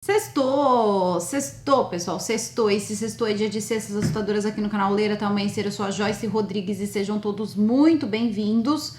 Sextou! Sextou, pessoal, sextou. Esse sextou é dia de sextas assustadoras aqui no canal Leira até Amanhecer. Eu sou a Joyce Rodrigues e sejam todos muito bem-vindos.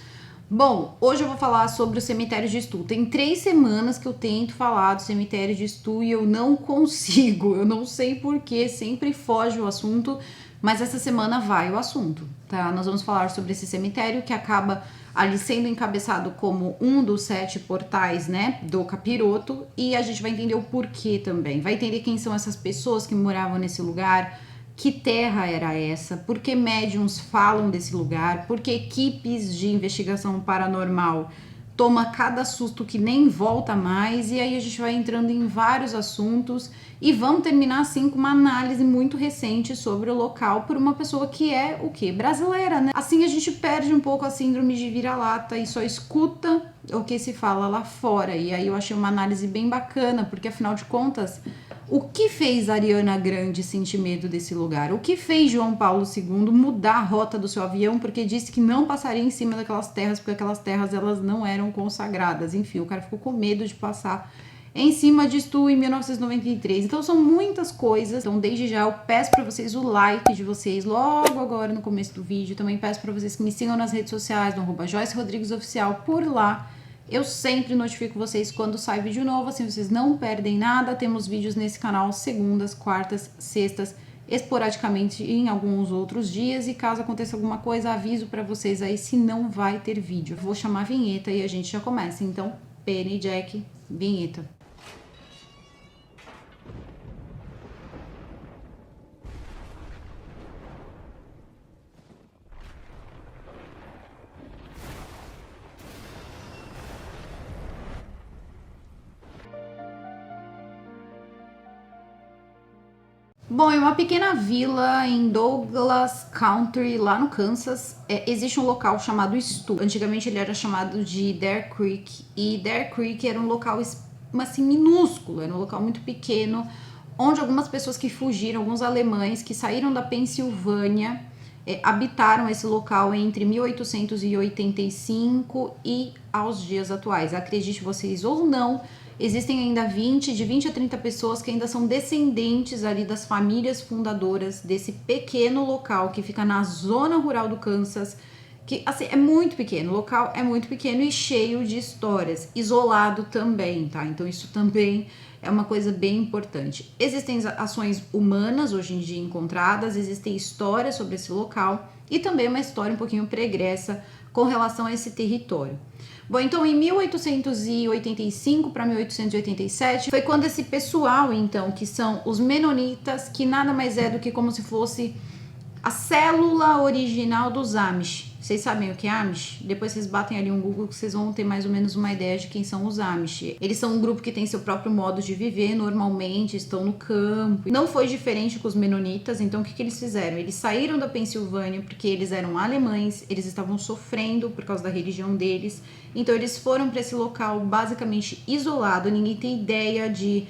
Bom, hoje eu vou falar sobre o cemitério de Stu. Tem 3 semanas que eu tento falar do cemitério de Stu e eu não consigo. Eu não sei porquê, sempre foge o assunto, mas essa semana vai o assunto, tá? Nós vamos falar sobre esse cemitério que acaba ali sendo encabeçado como um dos 7 portais, né, do capiroto, e a gente vai entender o porquê também. Vai entender quem são essas pessoas que moravam nesse lugar, que terra era essa, por que médiums falam desse lugar, por que equipes de investigação paranormal toma cada susto que nem volta mais, e aí a gente vai entrando em vários assuntos e vamos terminar assim com uma análise muito recente sobre o local por uma pessoa que é o quê? Brasileira, né? Assim a gente perde um pouco a síndrome de vira-lata e só escuta o que se fala lá fora, e aí eu achei uma análise bem bacana, porque afinal de contas, o que fez Ariana Grande sentir medo desse lugar? O que fez João Paulo II mudar a rota do seu avião porque disse que não passaria em cima daquelas terras, porque aquelas terras elas não eram consagradas? Enfim, o cara ficou com medo de passar em cima de Stu em 1993. Então são muitas coisas. Então desde já eu peço para vocês o like de vocês logo agora no começo do vídeo. Também peço para vocês que me sigam nas redes sociais, no @Joyce Rodrigues Oficial, por lá. Eu sempre notifico vocês quando sai vídeo novo, assim vocês não perdem nada. Temos vídeos nesse canal segundas, quartas, sextas, esporadicamente em alguns outros dias. E caso aconteça alguma coisa, aviso para vocês aí se não vai ter vídeo. Eu vou chamar a vinheta e a gente já começa. Então, Penny Jack, vinheta. Bom, em uma pequena vila em Douglas Country, lá no Kansas, existe um local chamado Stu. Antigamente ele era chamado de Dare Creek, e Dare Creek era um local assim, minúsculo, era um local muito pequeno, onde algumas pessoas que fugiram, alguns alemães que saíram da Pensilvânia, habitaram esse local entre 1885 e aos dias atuais. Acredite vocês ou não, existem ainda de 20 a 30 pessoas que ainda são descendentes ali das famílias fundadoras desse pequeno local que fica na zona rural do Kansas, que assim é muito pequeno, o local é muito pequeno e cheio de histórias, isolado também, tá? Então isso também é uma coisa bem importante. Existem ações humanas hoje em dia encontradas, existem histórias sobre esse local e também uma história um pouquinho pregressa com relação a esse território. Bom, então em 1885 para 1887 foi quando esse pessoal, então, que são os menonitas, que nada mais é do que como se fosse a célula original dos Amish. Vocês sabem o que é Amish? Depois vocês batem ali um Google que vocês vão ter mais ou menos uma ideia de quem são os Amish. Eles são um grupo que tem seu próprio modo de viver, normalmente estão no campo. Não foi diferente com os menonitas, então o que eles fizeram? Eles saíram da Pensilvânia porque eles eram alemães, eles estavam sofrendo por causa da religião deles, então eles foram para esse local basicamente isolado, ninguém tem ideia de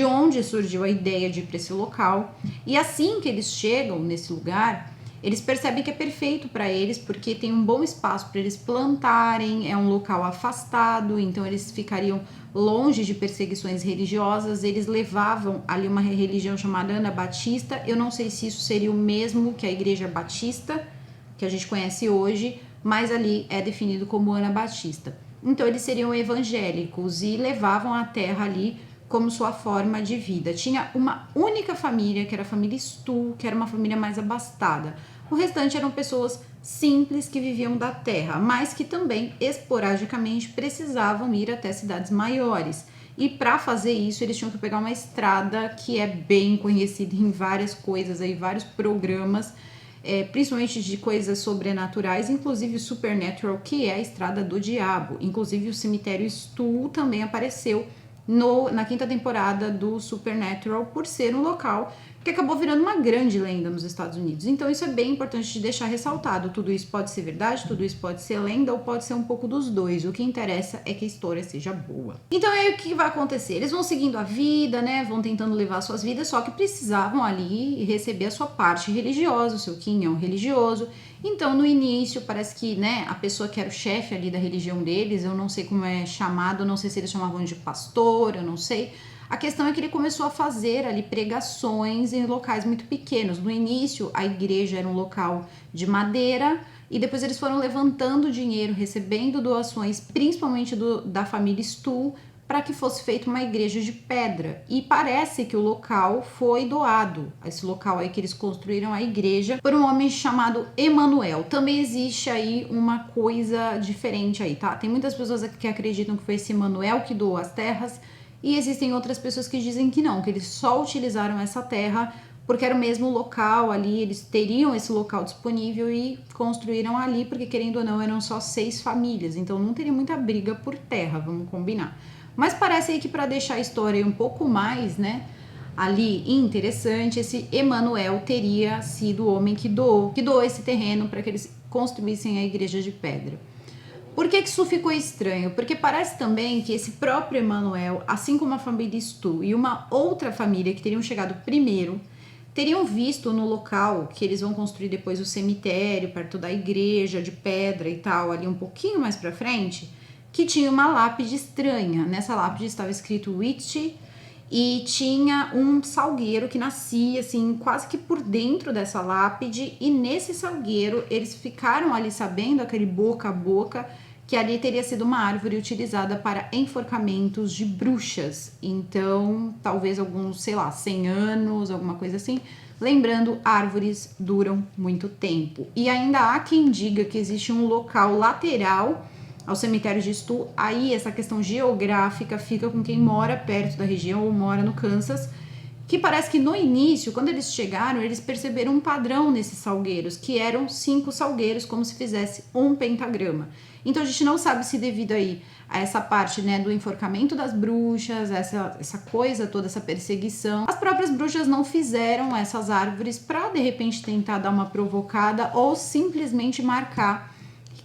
onde surgiu a ideia de ir para esse local. E assim que eles chegam nesse lugar, eles percebem que é perfeito para eles, porque tem um bom espaço para eles plantarem, é um local afastado, então eles ficariam longe de perseguições religiosas. Eles levavam ali uma religião chamada Anabatista. Eu não sei se isso seria o mesmo que a Igreja Batista, que a gente conhece hoje, mas ali é definido como Anabatista. Então eles seriam evangélicos e levavam a terra ali como sua forma de vida. Tinha uma única família, que era a família Stu, que era uma família mais abastada. O restante eram pessoas simples que viviam da terra, mas que também, esporadicamente, precisavam ir até cidades maiores. E para fazer isso, eles tinham que pegar uma estrada que é bem conhecida em várias coisas, aí, vários programas, principalmente de coisas sobrenaturais, inclusive Supernatural, que é a Estrada do Diabo. Inclusive o cemitério Stu também apareceu na 5ª temporada do Supernatural, por ser um local que acabou virando uma grande lenda nos Estados Unidos. Então isso é bem importante de deixar ressaltado. Tudo isso pode ser verdade, tudo isso pode ser lenda ou pode ser um pouco dos dois. O que interessa é que a história seja boa. Então aí o que vai acontecer? Eles vão seguindo a vida, né? Vão tentando levar suas vidas, só que precisavam ali receber a sua parte religiosa, o seu quinhão religioso. Então no início parece que, né, a pessoa que era o chefe ali da religião deles, eu não sei como é chamado, não sei se eles chamavam de pastor, eu não sei. A questão é que ele começou a fazer ali pregações em locais muito pequenos. No início, a igreja era um local de madeira e depois eles foram levantando dinheiro, recebendo doações, principalmente da família Stull, para que fosse feita uma igreja de pedra. E parece que o local foi doado, esse local aí que eles construíram a igreja, por um homem chamado Emanuel. Também existe aí uma coisa diferente aí, tá? Tem muitas pessoas que acreditam que foi esse Emanuel que doou as terras, e existem outras pessoas que dizem que não, que eles só utilizaram essa terra porque era o mesmo local ali, eles teriam esse local disponível e construíram ali, porque querendo ou não, eram só 6 famílias, então não teria muita briga por terra, vamos combinar. Mas parece aí que para deixar a história um pouco mais, né, ali interessante, esse Emanuel teria sido o homem que doou esse terreno para que eles construíssem a igreja de pedra. Por que isso ficou estranho? Porque parece também que esse próprio Emanuel, assim como a família Stull e uma outra família que teriam chegado primeiro, teriam visto no local que eles vão construir depois o cemitério, perto da igreja de pedra e tal, ali um pouquinho mais para frente, que tinha uma lápide estranha. Nessa lápide estava escrito Witch e tinha um salgueiro que nascia assim quase que por dentro dessa lápide, e nesse salgueiro eles ficaram ali sabendo, aquele boca a boca, que ali teria sido uma árvore utilizada para enforcamentos de bruxas. Então, talvez alguns, sei lá, 100 anos, alguma coisa assim. Lembrando, árvores duram muito tempo. E ainda há quem diga que existe um local lateral ao cemitério de Stull. Aí essa questão geográfica fica com quem mora perto da região ou mora no Kansas, que parece que no início, quando eles chegaram, eles perceberam um padrão nesses salgueiros, que eram 5 salgueiros, como se fizesse um pentagrama. Então a gente não sabe se devido aí a essa parte, né, do enforcamento das bruxas, essa coisa toda, essa perseguição, as próprias bruxas não fizeram essas árvores para de repente tentar dar uma provocada ou simplesmente marcar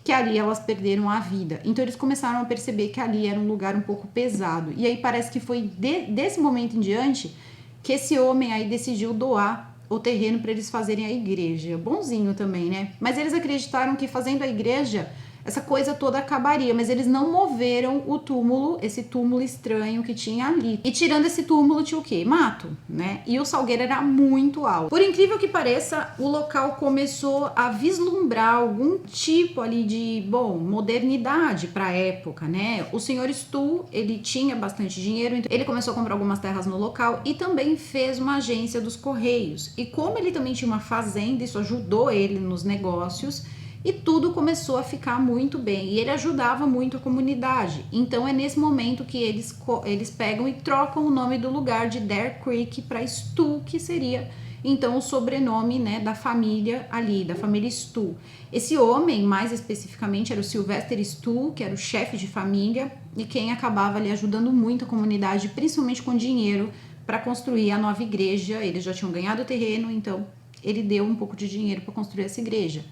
que ali elas perderam a vida. Então eles começaram a perceber que ali era um lugar um pouco pesado. E aí parece que foi desse momento em diante que esse homem aí decidiu doar o terreno para eles fazerem a igreja. Bonzinho também, né? Mas eles acreditaram que fazendo a igreja, essa coisa toda acabaria, mas eles não moveram o túmulo, esse túmulo estranho que tinha ali. E tirando esse túmulo tinha o quê? Mato, né? E o salgueiro era muito alto. Por incrível que pareça, o local começou a vislumbrar algum tipo ali de, bom, modernidade para a época, né? O senhor Stull, ele tinha bastante dinheiro, então ele começou a comprar algumas terras no local e também fez uma agência dos Correios. E como ele também tinha uma fazenda, isso ajudou ele nos negócios. E tudo começou a ficar muito bem. E ele ajudava muito a comunidade. Então é nesse momento que eles pegam e trocam o nome do lugar de Dare Creek para Stull, que seria então o sobrenome, né, da família ali, da família Stull. Esse homem, mais especificamente, era o Sylvester Stull, que era o chefe de família e quem acabava ali ajudando muito a comunidade, principalmente com dinheiro, para construir a nova igreja. Eles já tinham ganhado o terreno, então ele deu um pouco de dinheiro para construir essa igreja.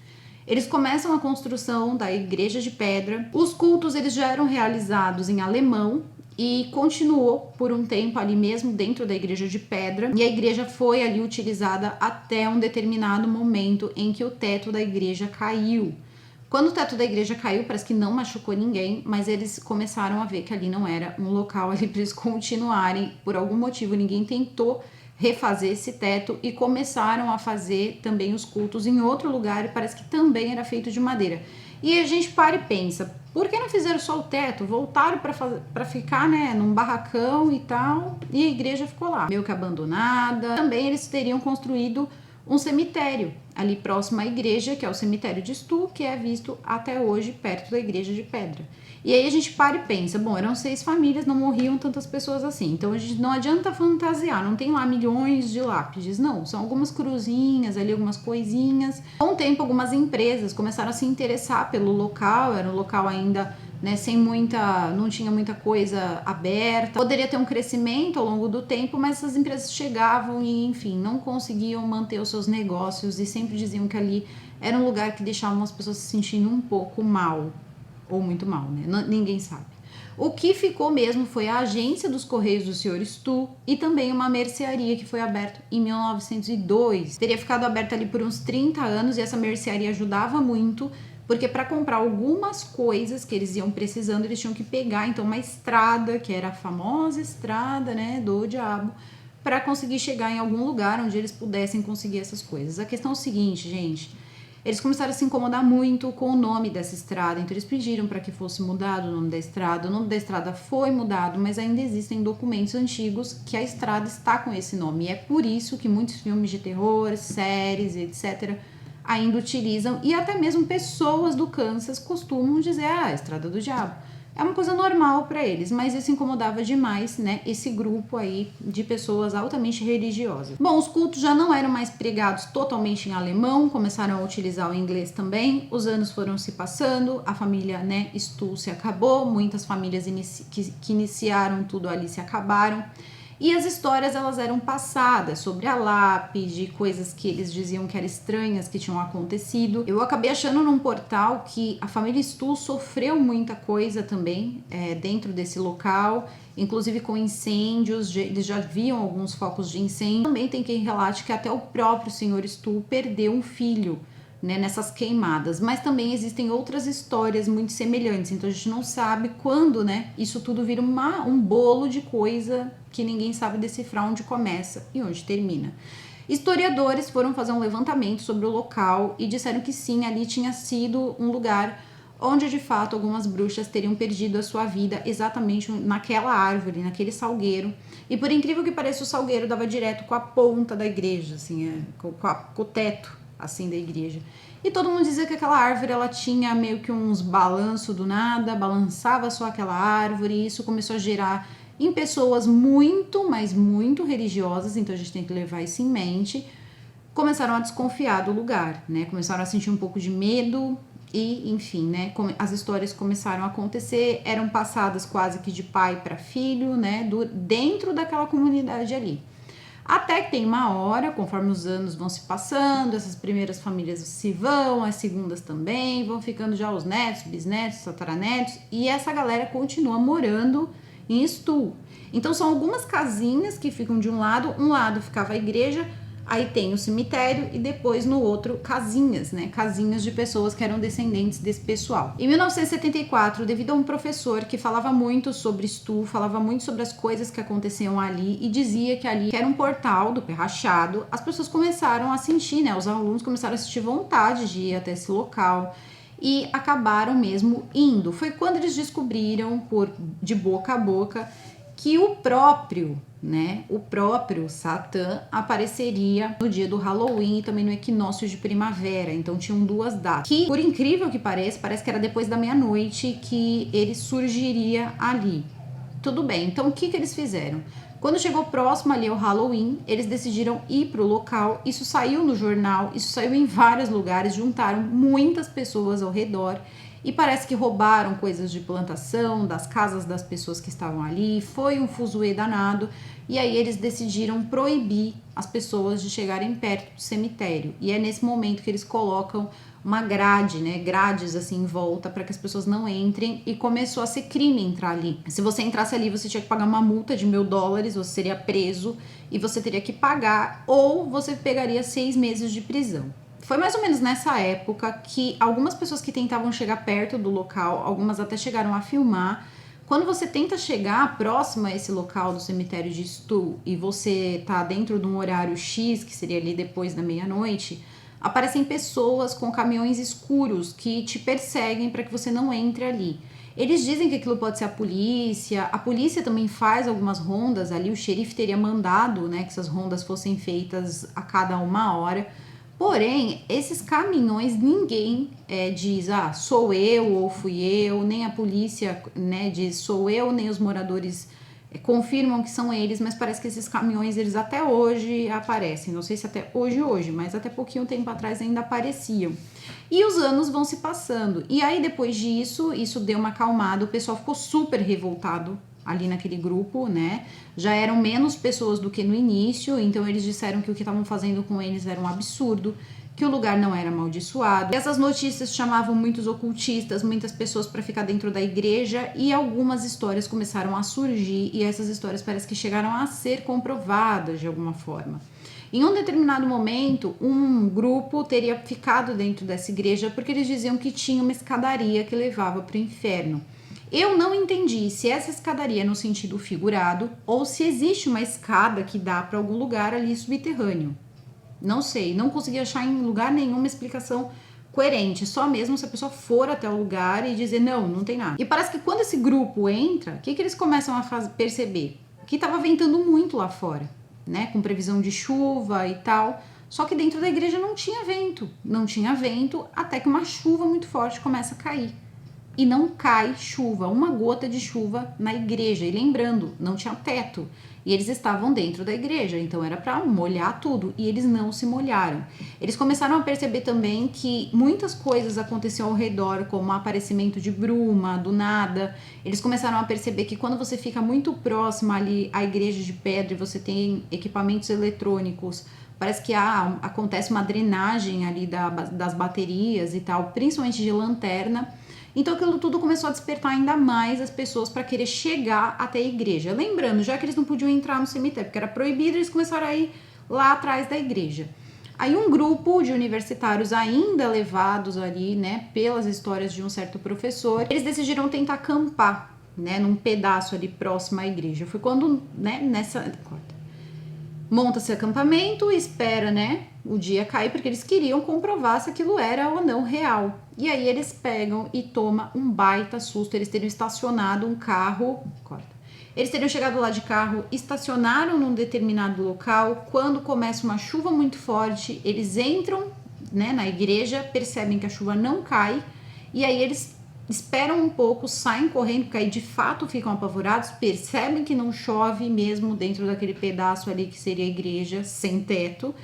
Eles começam a construção da igreja de pedra. Os cultos eles já eram realizados em alemão e continuou por um tempo ali mesmo dentro da igreja de pedra. E a igreja foi ali utilizada até um determinado momento em que o teto da igreja caiu. Quando o teto da igreja caiu, parece que não machucou ninguém, mas eles começaram a ver que ali não era um local ali para eles continuarem. Por algum motivo, ninguém tentou refazer esse teto e começaram a fazer também os cultos em outro lugar e parece que também era feito de madeira. E a gente para e pensa, por que não fizeram só o teto? Voltaram para ficar, né, num barracão e tal, e a igreja ficou lá, meio que abandonada. Também eles teriam construído um cemitério ali próximo à igreja, que é o cemitério de Stull, que é visto até hoje perto da igreja de pedra. E aí a gente para e pensa, bom, eram 6 famílias, não morriam tantas pessoas assim, então a gente não adianta fantasiar, não tem lá milhões de lápides, não, são algumas cruzinhas ali, algumas coisinhas. Com o tempo, algumas empresas começaram a se interessar pelo local, era um local ainda, né, não tinha muita coisa aberta, poderia ter um crescimento ao longo do tempo, mas essas empresas chegavam e, enfim, não conseguiam manter os seus negócios e sempre diziam que ali era um lugar que deixava as pessoas se sentindo um pouco mal, ou muito mal, né? Ninguém sabe. O que ficou mesmo foi a agência dos Correios do Sr. Stull e também uma mercearia que foi aberta em 1902. Teria ficado aberta ali por uns 30 anos e essa mercearia ajudava muito, porque para comprar algumas coisas que eles iam precisando, eles tinham que pegar então uma estrada, que era a famosa estrada, né, do diabo, para conseguir chegar em algum lugar onde eles pudessem conseguir essas coisas. A questão é o seguinte, gente, eles começaram a se incomodar muito com o nome dessa estrada, então eles pediram para que fosse mudado o nome da estrada. O nome da estrada foi mudado, mas ainda existem documentos antigos que a estrada está com esse nome. E é por isso que muitos filmes de terror, séries, etc., ainda utilizam, e até mesmo pessoas do Kansas costumam dizer, a estrada do diabo. É uma coisa normal para eles, mas isso incomodava demais, né, esse grupo aí de pessoas altamente religiosas. Bom, os cultos já não eram mais pregados totalmente em alemão, começaram a utilizar o inglês também, os anos foram se passando, a família, né, Stuhl se acabou, muitas famílias que iniciaram tudo ali se acabaram, e as histórias elas eram passadas sobre a lápide, coisas que eles diziam que eram estranhas que tinham acontecido. Eu acabei achando num portal que a família Stuhl sofreu muita coisa também dentro desse local, inclusive com incêndios, eles já viam alguns focos de incêndio. Também tem quem relate que até o próprio senhor Stuhl perdeu um filho, né, nessas queimadas, mas também existem outras histórias muito semelhantes, então a gente não sabe quando, né, isso tudo vira um bolo de coisa que ninguém sabe decifrar onde começa e onde termina. Historiadores foram fazer um levantamento sobre o local e disseram que sim, ali tinha sido um lugar onde de fato algumas bruxas teriam perdido a sua vida exatamente naquela árvore, naquele salgueiro, e por incrível que pareça o salgueiro dava direto com a ponta da igreja, assim, com o teto assim da igreja. E todo mundo dizia que aquela árvore ela tinha meio que uns balanços do nada, balançava só aquela árvore, e isso começou a gerar em pessoas muito, mas muito religiosas, então a gente tem que levar isso em mente, começaram a desconfiar do lugar, né? Começaram a sentir um pouco de medo e, enfim, né? As histórias começaram a acontecer, eram passadas quase que de pai para filho, né? Dentro daquela comunidade ali. Até que tem uma hora, conforme os anos vão se passando, essas primeiras famílias se vão, as segundas também, vão ficando já os netos, bisnetos, tataranetos, e essa galera continua morando em Stuhl. Então são algumas casinhas que ficam de um lado ficava a igreja, aí tem o cemitério e depois no outro casinhas, né? Casinhas de pessoas que eram descendentes desse pessoal. Em 1974, devido a um professor que falava muito sobre Stuhl, falava muito sobre as coisas que aconteciam ali e dizia que ali era um portal do pé rachado, as pessoas começaram a sentir, né? Os alunos começaram a sentir vontade de ir até esse local e acabaram mesmo indo. Foi quando eles descobriram, de boca a boca, que o próprio Satã apareceria no dia do Halloween e também no equinócio de primavera, então tinham duas datas, que por incrível que pareça, parece que era depois da meia-noite que ele surgiria ali. Tudo bem, então o que eles fizeram? Quando chegou próximo ali ao Halloween, eles decidiram ir para o local, isso saiu no jornal, isso saiu em vários lugares, juntaram muitas pessoas ao redor, e parece que roubaram coisas de plantação, das casas das pessoas que estavam ali, foi um fuzuê danado, e aí eles decidiram proibir as pessoas de chegarem perto do cemitério, e é nesse momento que eles colocam uma grade, né, grades assim em volta para que as pessoas não entrem, e começou a ser crime entrar ali. Se você entrasse ali, você tinha que pagar uma multa de $1.000, você seria preso e você teria que pagar, ou você pegaria 6 meses de prisão. Foi mais ou menos nessa época que algumas pessoas que tentavam chegar perto do local, algumas até chegaram a filmar. Quando você tenta chegar próximo a esse local do cemitério de Stuhl e você tá dentro de um horário X, que seria ali depois da meia-noite, aparecem pessoas com caminhões escuros que te perseguem para que você não entre ali. Eles dizem que aquilo pode ser a polícia também faz algumas rondas ali, o xerife teria mandado, né, que essas rondas fossem feitas a cada 1 hora. Porém, esses caminhões, ninguém diz, sou eu ou fui eu, nem a polícia, né, diz sou eu, nem os moradores confirmam que são eles, mas parece que esses caminhões, eles até hoje aparecem, não sei se até hoje, mas até pouquinho tempo atrás ainda apareciam. E os anos vão se passando, e aí depois disso, isso deu uma acalmada, o pessoal ficou super revoltado ali naquele grupo, né? Já eram menos pessoas do que no início, então eles disseram que o que estavam fazendo com eles era um absurdo, que o lugar não era amaldiçoado. Essas notícias chamavam muitos ocultistas, muitas pessoas para ficar dentro da igreja, e algumas histórias começaram a surgir, e essas histórias parece que chegaram a ser comprovadas de alguma forma. Em um determinado momento, um grupo teria ficado dentro dessa igreja porque eles diziam que tinha uma escadaria que levava para o inferno. Eu não entendi se essa escadaria é no sentido figurado ou se existe uma escada que dá para algum lugar ali subterrâneo. Não sei, não consegui achar em lugar nenhum uma explicação coerente, só mesmo se a pessoa for até o lugar e dizer não, não tem nada. E parece que quando esse grupo entra, o que eles começam a perceber? Que estava ventando muito lá fora, né, com previsão de chuva e tal, só que dentro da igreja não tinha vento até que uma chuva muito forte começa a cair. E não cai chuva, uma gota de chuva na igreja. E lembrando, não tinha teto. E eles estavam dentro da igreja, então era para molhar tudo. E eles não se molharam. Eles começaram a perceber também que muitas coisas aconteciam ao redor, como o aparecimento de bruma, do nada. Eles começaram a perceber que quando você fica muito próximo ali à igreja de pedra e você tem equipamentos eletrônicos, parece que acontece uma drenagem ali das baterias e tal, principalmente de lanterna. Então aquilo tudo começou a despertar ainda mais as pessoas para querer chegar até a igreja. Lembrando, já que eles não podiam entrar no cemitério, porque era proibido, eles começaram a ir lá atrás da igreja. Aí um grupo de universitários ainda levados ali, né, pelas histórias de um certo professor, eles decidiram tentar acampar, né, num pedaço ali próximo à igreja. Foi quando, né, monta-se acampamento, espera, né, o dia cair, porque eles queriam comprovar se aquilo era ou não real. E aí eles pegam e tomam um baita susto. Eles teriam estacionado um carro, eles teriam chegado lá de carro, estacionaram num determinado local. Quando começa uma chuva muito forte, eles entram, né, na igreja, percebem que a chuva não cai, e aí eles esperam um pouco, saem correndo, porque aí de fato ficam apavorados, percebem que não chove mesmo dentro daquele pedaço ali que seria a igreja, sem teto,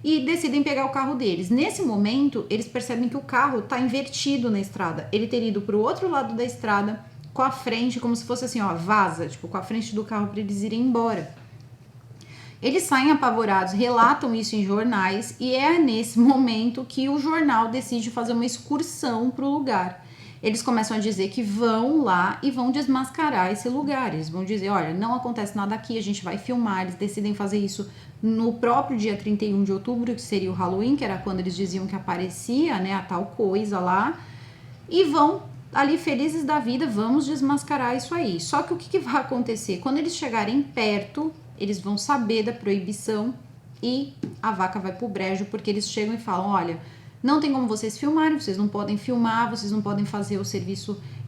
e decidem pegar o carro deles. Nesse momento, eles percebem que o carro está invertido na estrada. Ele teria ido para o outro lado da estrada, com a frente, como se fosse assim, ó, vaza, tipo, com a frente do carro para eles irem embora. Eles saem apavorados, relatam isso em jornais, e é nesse momento que o jornal decide fazer uma excursão para o lugar. Eles começam a dizer que vão lá e vão desmascarar esse lugar. Eles vão dizer, olha, não acontece nada aqui, a gente vai filmar. Eles decidem fazer isso no próprio dia 31 de outubro, que seria o Halloween, que era quando eles diziam que aparecia, né, a tal coisa lá. E vão ali felizes da vida, vamos desmascarar isso aí. Só que o que vai acontecer? Quando eles chegarem perto, eles vão saber da proibição e a vaca vai pro brejo, porque eles chegam e falam, olha, não tem como vocês filmarem, vocês não podem filmar, vocês não podem fazer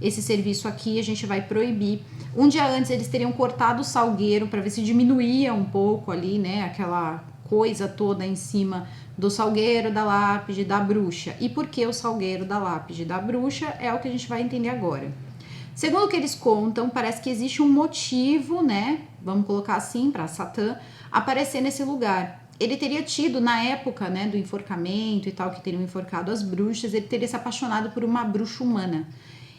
esse serviço aqui, a gente vai proibir. Um dia antes eles teriam cortado o salgueiro para ver se diminuía um pouco ali, né, aquela coisa toda em cima do salgueiro, da lápide, da bruxa. E por que o salgueiro, da lápide, da bruxa é o que a gente vai entender agora. Segundo o que eles contam, parece que existe um motivo, né, vamos colocar assim, para Satã aparecer nesse lugar. Ele teria tido, na época, né, do enforcamento e tal, que teriam enforcado as bruxas, ele teria se apaixonado por uma bruxa humana.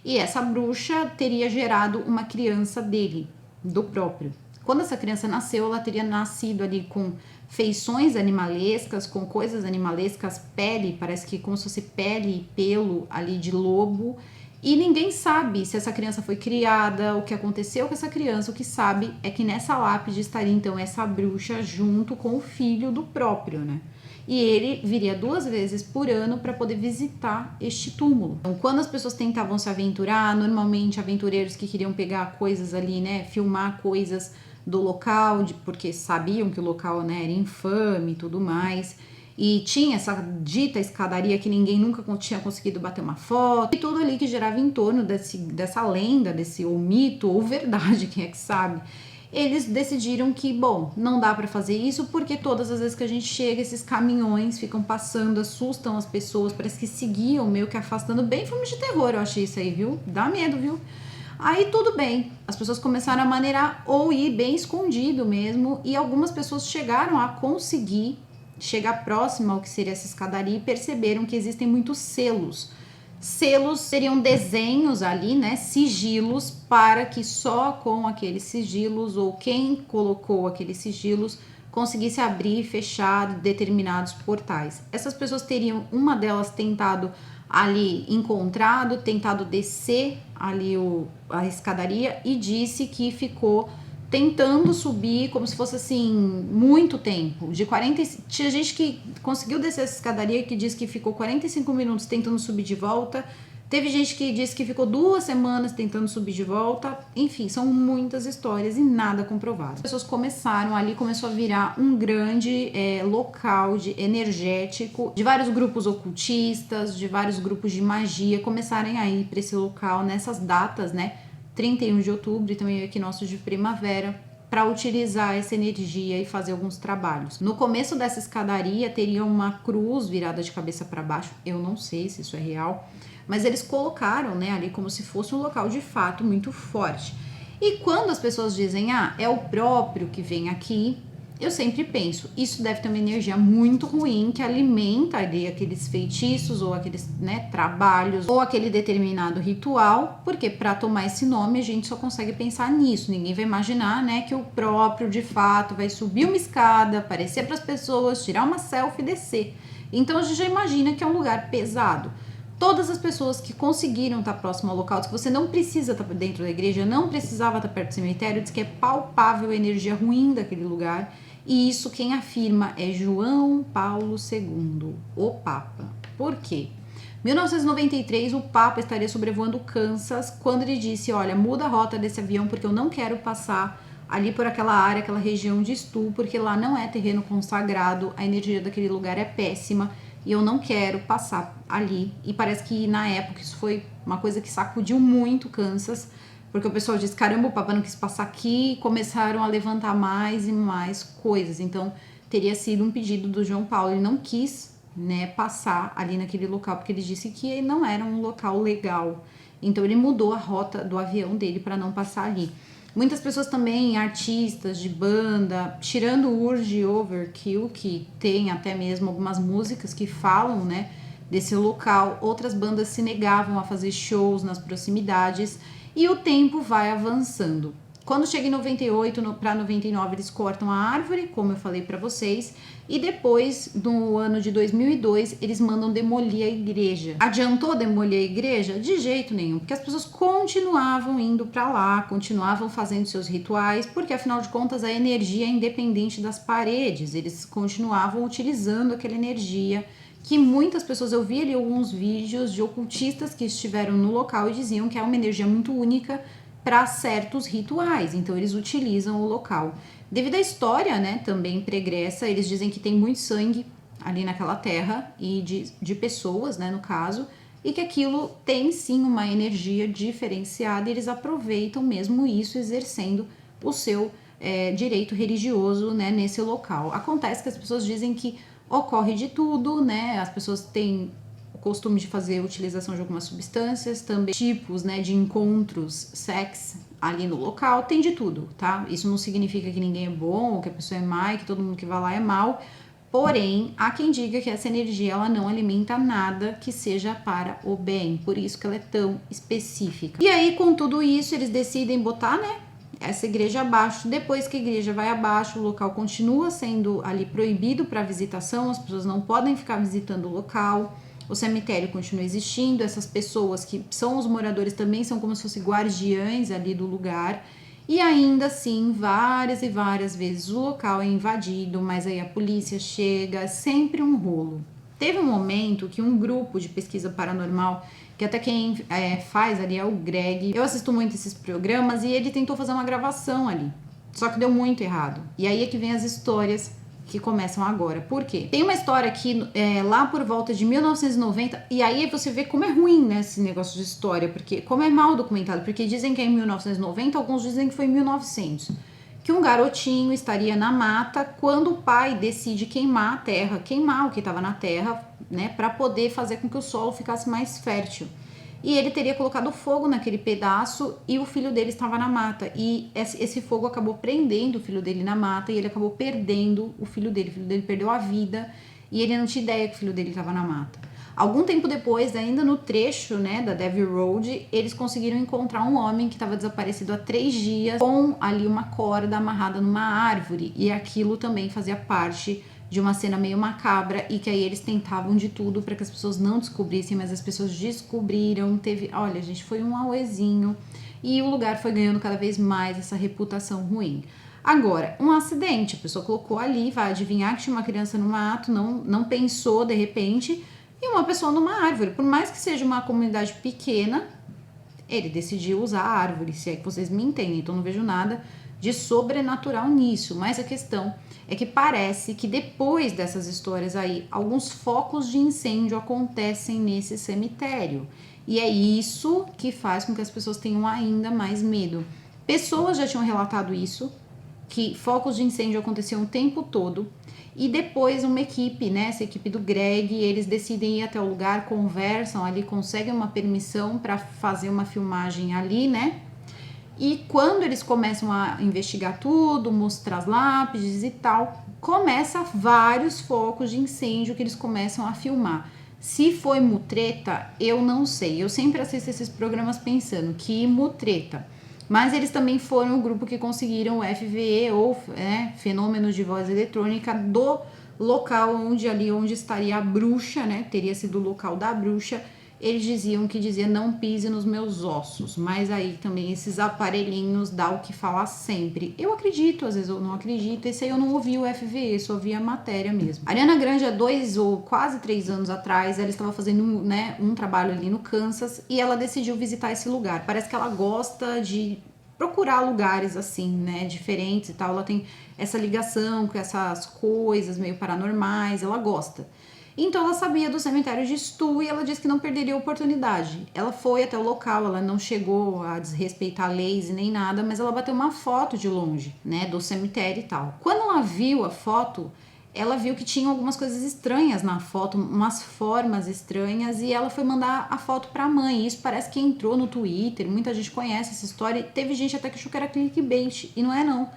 E essa bruxa teria gerado uma criança dele, do próprio. Quando essa criança nasceu, ela teria nascido ali com feições animalescas, com coisas animalescas, pele, parece que como se fosse pele e pelo ali de lobo. E ninguém sabe se essa criança foi criada, o que aconteceu com essa criança. O que sabe é que nessa lápide estaria então essa bruxa junto com o filho do próprio, né? E ele viria 2 vezes por ano para poder visitar este túmulo. Então, quando as pessoas tentavam se aventurar, normalmente aventureiros que queriam pegar coisas ali, né, filmar coisas do local, porque sabiam que o local, né, era infame e tudo mais. E tinha essa dita escadaria que ninguém nunca tinha conseguido bater uma foto. E tudo ali que girava em torno dessa lenda, desse ou mito ou verdade, quem é que sabe. Eles decidiram que, bom, não dá para fazer isso porque todas as vezes que a gente chega, esses caminhões ficam passando, assustam as pessoas, parece que seguiam, meio que afastando. Bem filme de terror, eu achei isso aí, viu? Dá medo, viu? Aí tudo bem, as pessoas começaram a maneirar ou ir bem escondido mesmo, e algumas pessoas chegaram a conseguir chegar próximo ao que seria essa escadaria e perceberam que existem muitos selos. Selos seriam desenhos ali, né, sigilos, para que só com aqueles sigilos ou quem colocou aqueles sigilos conseguisse abrir e fechar determinados portais. Essas pessoas teriam, uma delas tentado ali tentado descer ali a escadaria e disse que ficou tentando subir como se fosse assim, muito tempo. Tinha gente que conseguiu descer essa escadaria que disse que ficou 45 minutos tentando subir de volta. Teve gente que disse que ficou 2 semanas tentando subir de volta. Enfim, são muitas histórias e nada comprovado. As pessoas começaram ali, começou a virar um grande local energético, de vários grupos ocultistas, de vários grupos de magia, começarem a ir para esse local nessas datas, né? 31 de outubro e também o equinócio de primavera, para utilizar essa energia e fazer alguns trabalhos. No começo dessa escadaria teria uma cruz virada de cabeça para baixo, eu não sei se isso é real, mas eles colocaram, né, ali como se fosse um local de fato muito forte. E quando as pessoas dizem, é o próprio que vem aqui, eu sempre penso, isso deve ter uma energia muito ruim que alimenta ali aqueles feitiços ou aqueles, né, trabalhos ou aquele determinado ritual, porque para tomar esse nome a gente só consegue pensar nisso. Ninguém vai imaginar, né, que o próprio de fato vai subir uma escada, aparecer para as pessoas, tirar uma selfie e descer. Então a gente já imagina que é um lugar pesado. Todas as pessoas que conseguiram estar próximo ao local, diz que você não precisa estar dentro da igreja, não precisava estar perto do cemitério, diz que é palpável a energia ruim daquele lugar. E isso quem afirma é João Paulo II, o Papa. Por quê? Em 1993, o Papa estaria sobrevoando Kansas quando ele disse, olha, muda a rota desse avião porque eu não quero passar ali por aquela área, aquela região de Stu, porque lá não é terreno consagrado, a energia daquele lugar é péssima e eu não quero passar ali. E parece que na época isso foi uma coisa que sacudiu muito Kansas, porque o pessoal disse, caramba, o Papa não quis passar aqui, e começaram a levantar mais e mais coisas. Então, teria sido um pedido do João Paulo, ele não quis, né, passar ali naquele local, porque ele disse que não era um local legal. Então, ele mudou a rota do avião dele para não passar ali. Muitas pessoas também, artistas de banda, tirando o Urge Overkill, que tem até mesmo algumas músicas que falam, né, desse local, outras bandas se negavam a fazer shows nas proximidades, e o tempo vai avançando. Quando chega em 98 para 99, eles cortam a árvore, como eu falei para vocês, e depois, no ano de 2002, eles mandam demolir a igreja. Adiantou demolir a igreja? De jeito nenhum, porque as pessoas continuavam indo para lá, continuavam fazendo seus rituais, porque afinal de contas a energia é independente das paredes, eles continuavam utilizando aquela energia que muitas pessoas, eu vi ali alguns vídeos de ocultistas que estiveram no local e diziam que é uma energia muito única para certos rituais, então eles utilizam o local. Devido à história, né, também pregressa, eles dizem que tem muito sangue ali naquela terra e de pessoas, né, no caso, e que aquilo tem sim uma energia diferenciada e eles aproveitam mesmo isso exercendo o seu direito religioso, né, nesse local. Acontece que as pessoas dizem que ocorre de tudo, né? As pessoas têm o costume de fazer utilização de algumas substâncias, também tipos, né, de encontros, sex ali no local, tem de tudo, tá? Isso não significa que ninguém é bom, ou que a pessoa é má, e que todo mundo que vai lá é mal. Porém, há quem diga que essa energia ela não alimenta nada que seja para o bem, por isso que ela é tão específica. E aí, com tudo isso, eles decidem botar, né, essa igreja abaixo. Depois que a igreja vai abaixo, o local continua sendo ali proibido para visitação, as pessoas não podem ficar visitando o local, o cemitério continua existindo, essas pessoas que são os moradores também são como se fossem guardiães ali do lugar, e ainda assim, várias e várias vezes o local é invadido, mas aí a polícia chega, é sempre um rolo. Teve um momento que um grupo de pesquisa paranormal, que até quem faz ali é o Greg, eu assisto muito esses programas, e ele tentou fazer uma gravação ali, só que deu muito errado. E aí é que vem as histórias que começam agora. Por quê? Tem uma história que lá por volta de 1990, e aí você vê como é ruim, né, esse negócio de história, porque como é mal documentado, porque dizem que é em 1990, alguns dizem que foi em 1900, que um garotinho estaria na mata quando o pai decide queimar a terra, queimar o que estava na terra, né, para poder fazer com que o solo ficasse mais fértil. E ele teria colocado fogo naquele pedaço e o filho dele estava na mata. E esse fogo acabou prendendo o filho dele na mata e ele acabou perdendo o filho dele. O filho dele perdeu a vida e ele não tinha ideia que o filho dele estava na mata. Algum tempo depois, ainda no trecho, né, da Devil Road, eles conseguiram encontrar um homem que estava desaparecido há 3 dias com ali uma corda amarrada numa árvore. E aquilo também fazia parte de uma cena meio macabra e que aí eles tentavam de tudo para que as pessoas não descobrissem, mas as pessoas descobriram. Teve, olha, gente, foi um auezinho. e o lugar foi ganhando cada vez mais essa reputação ruim. Agora, um acidente, a pessoa colocou ali, vai adivinhar que tinha uma criança no mato, não pensou de repente, e uma pessoa numa árvore. Por mais que seja uma comunidade pequena, ele decidiu usar a árvore, se é que vocês me entendem, então não vejo nada de sobrenatural nisso, mas a questão é que parece que depois dessas histórias aí, alguns focos de incêndio acontecem nesse cemitério, e é isso que faz com que as pessoas tenham ainda mais medo. Pessoas já tinham relatado isso, que focos de incêndio aconteciam o tempo todo, e depois uma equipe, né, essa equipe do Greg, eles decidem ir até o lugar, conversam ali, conseguem uma permissão para fazer uma filmagem ali, né, e quando eles começam a investigar tudo, mostrar as lápides e tal, começa vários focos de incêndio que eles começam a filmar. Se foi mutreta, eu não sei, eu sempre assisto esses programas pensando que mutreta. Mas eles também foram o grupo que conseguiram o FVE, ou fenômenos de voz eletrônica, do local onde estaria a bruxa, né? Teria sido o local da bruxa. Eles diziam que dizia não pise nos meus ossos. Mas aí também esses aparelhinhos dá o que falar sempre. Eu acredito, às vezes eu não acredito. Esse aí eu não ouvi o FVE, só ouvi a matéria mesmo. A Ariana Grande, há 2 ou quase 3 anos atrás, ela estava fazendo um trabalho ali no Kansas e ela decidiu visitar esse lugar. Parece que ela gosta de procurar lugares assim, né, diferentes e tal. Ela tem essa ligação com essas coisas meio paranormais, ela gosta. Então ela sabia do cemitério de Stu e ela disse que não perderia a oportunidade. Ela foi até o local, ela não chegou a desrespeitar leis e nem nada, mas ela bateu uma foto de longe, né, do cemitério e tal. Quando ela viu a foto, ela viu que tinha algumas coisas estranhas na foto, umas formas estranhas, e ela foi mandar a foto pra mãe. Isso parece que entrou no Twitter, muita gente conhece essa história, teve gente até que achou que era clickbait, e não é não.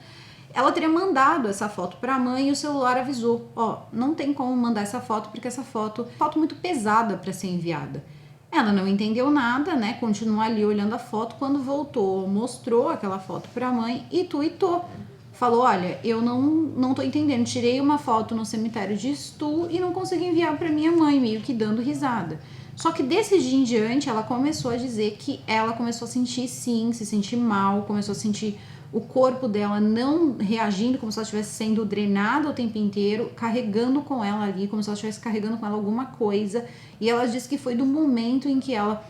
Ela teria mandado essa foto pra mãe e o celular avisou, ó, não tem como mandar essa foto porque essa foto muito pesada para ser enviada. Ela não entendeu nada, né? Continuou ali olhando a foto. Quando voltou, mostrou aquela foto pra mãe e tweetou. Falou, olha, eu não tô entendendo, tirei uma foto no cemitério de Stu e não consegui enviar pra minha mãe, meio que dando risada. Só que desse dia em diante, ela começou a dizer que ela começou a sentir sim, se sentir mal, começou a sentir o corpo dela não reagindo, como se ela estivesse sendo drenada o tempo inteiro, carregando com ela ali, como se ela estivesse carregando com ela alguma coisa. E ela disse que foi do momento em que ela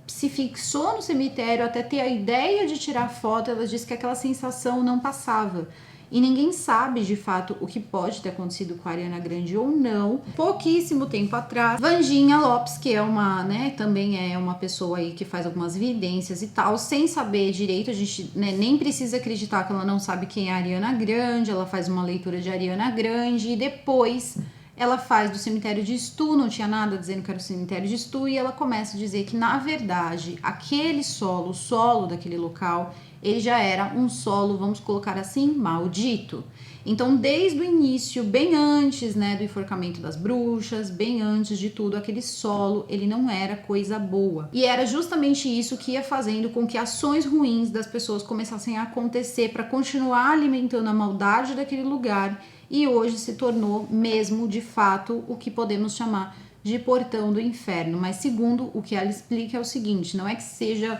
se fixou no cemitério até ter a ideia de tirar foto, ela disse que aquela sensação não passava. E ninguém sabe de fato o que pode ter acontecido com a Ariana Grande ou não. Pouquíssimo tempo atrás, Vanginha Lopes, que é uma, né, também é uma pessoa aí que faz algumas evidências e tal, sem saber direito, a gente, né, nem precisa acreditar que ela não sabe quem é a Ariana Grande, ela faz uma leitura de Ariana Grande e depois ela faz do cemitério de Stu, não tinha nada dizendo que era o cemitério de Stu, e ela começa a dizer que, na verdade, aquele solo, o solo daquele local, ele já era um solo, vamos colocar assim, maldito. Então, desde o início, bem antes, né, do enforcamento das bruxas, bem antes de tudo, aquele solo, ele não era coisa boa. E era justamente isso que ia fazendo com que ações ruins das pessoas começassem a acontecer para continuar alimentando a maldade daquele lugar, e hoje se tornou mesmo, de fato, o que podemos chamar de portão do inferno. Mas segundo o que ela explica é o seguinte, não é que seja,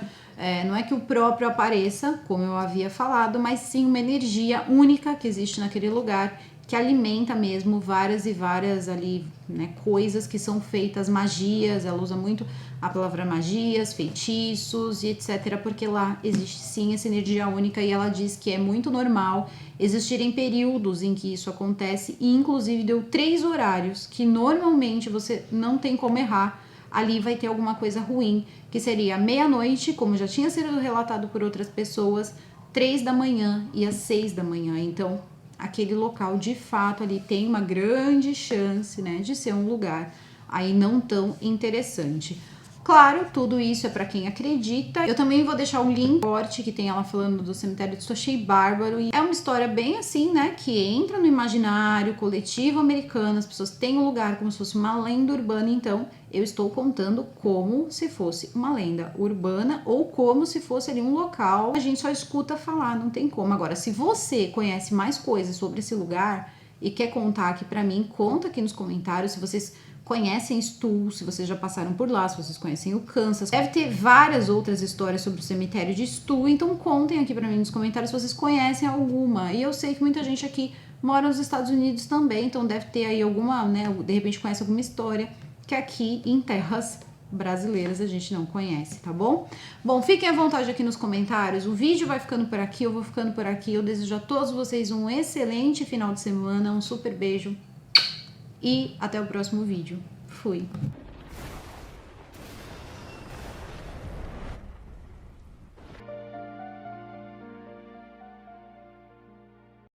não é que o próprio apareça, como eu havia falado, mas sim uma energia única que existe naquele lugar, que alimenta mesmo várias e várias ali, né, coisas que são feitas, magias. Ela usa muito a palavra magias, feitiços e etc, porque lá existe sim essa energia única, e ela diz que é muito normal existirem períodos em que isso acontece, e inclusive deu 3 horários que normalmente você não tem como errar. Ali vai ter alguma coisa ruim, que seria meia-noite, como já tinha sido relatado por outras pessoas, 3 da manhã e às 6 da manhã. Então, aquele local, de fato, ali tem uma grande chance, né, de ser um lugar aí não tão interessante. Claro, tudo isso é para quem acredita. Eu também vou deixar o link forte que tem ela falando do cemitério de Stu, achei bárbaro. E é uma história bem assim, né, que entra no imaginário coletivo americano. As pessoas têm um lugar como se fosse uma lenda urbana. Então, eu estou contando como se fosse uma lenda urbana ou como se fosse ali um local. A gente só escuta falar, não tem como. Agora, se você conhece mais coisas sobre esse lugar e quer contar aqui para mim, conta aqui nos comentários. Se vocês conhecem Stu, se vocês já passaram por lá, se vocês conhecem o Kansas. Deve ter várias outras histórias sobre o cemitério de Stu, então contem aqui pra mim nos comentários se vocês conhecem alguma. E eu sei que muita gente aqui mora nos Estados Unidos também, então deve ter aí alguma, né, de repente conhece alguma história que aqui em terras brasileiras a gente não conhece, tá bom? Bom, fiquem à vontade aqui nos comentários. O vídeo vai ficando por aqui, eu vou ficando por aqui. Eu desejo a todos vocês um excelente final de semana, um super beijo e até o próximo vídeo. Fui!